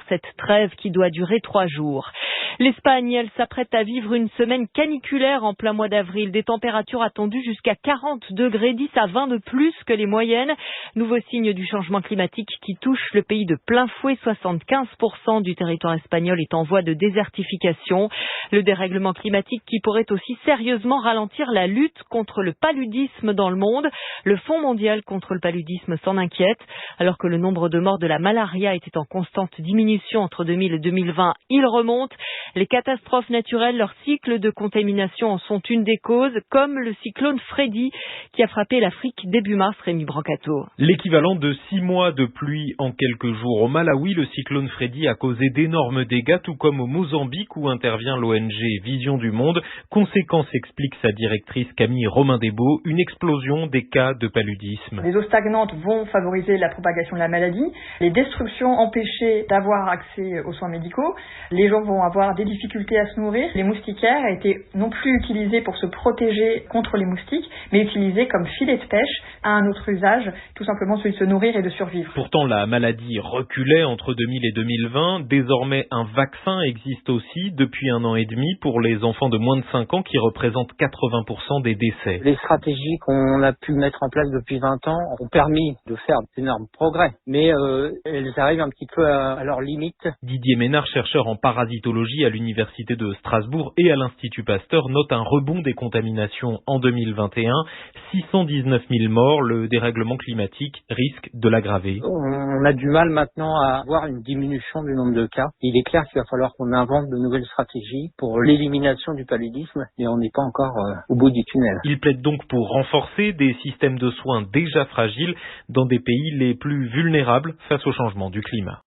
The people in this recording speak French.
cette trêve qui doit durer 3 jours. L'Espagne, elle s'apprête à vivre une semaine caniculaire en plein mois d'avril. Des températures attendues jusqu'à 40 degrés, 10 à 20 de plus que les moyennes. Nouveau signe du changement climatique qui touche le pays de plein fouet. 75% du territoire espagnol est en voie de désertification. Le dérèglement climatique qui pourrait aussi sérieusement ralentir la lutte contre le paludisme dans le monde. Le Fonds mondial contre le paludisme s'en inquiète. Alors que le nombre de morts de la malaria était en constante diminution entre 2000 et 2020, il remonte. Les catastrophes naturelles, leur cycle de contamination en sont une des causes, comme le cyclone Freddy qui a frappé l'Afrique début mars, Rémi Brancato. L'équivalent de 6 mois de pluie en quelques jours. Au Malawi, le cyclone Freddy a causé d'énormes dégâts, tout comme au Mozambique où intervient l'ONG Vision du Monde. Conséquence, explique sa directrice Camille Romain-Desbaux, une explosion des cas de paludisme. Les eaux stagnantes vont favoriser la propagation de la maladie, les destructions empêcher d'avoir accès aux soins médicaux, les gens vont avoir des difficultés à se nourrir. Les moustiquaires étaient non plus utilisés pour se protéger contre les moustiques, mais utilisés comme filet de pêche à un autre usage, tout simplement celui de se nourrir et de survivre. Pourtant, la maladie reculait entre 2000 et 2020. Désormais, un vaccin existe aussi depuis 1 an et demi pour les enfants de moins de 5 ans qui représentent 80% des décès. Les stratégies qu'on a pu mettre en place depuis 20 ans ont permis de faire d'énormes progrès, mais elles arrivent un petit peu à leurs limites. Didier Ménard, chercheur en parasitologie à l'Université de Strasbourg et à l'Institut Pasteur, note un rebond des contaminations en 2021. 619 000 morts, le dérèglement climatique risque de l'aggraver. On a du mal maintenant à voir une diminution du nombre de cas. Il est clair qu'il va falloir qu'on invente de nouvelles stratégies pour l'élimination du paludisme, mais on n'est pas encore au bout du tunnel. Il plaide donc pour renforcer des systèmes de soins déjà fragiles dans des pays les plus vulnérables face au changement du climat.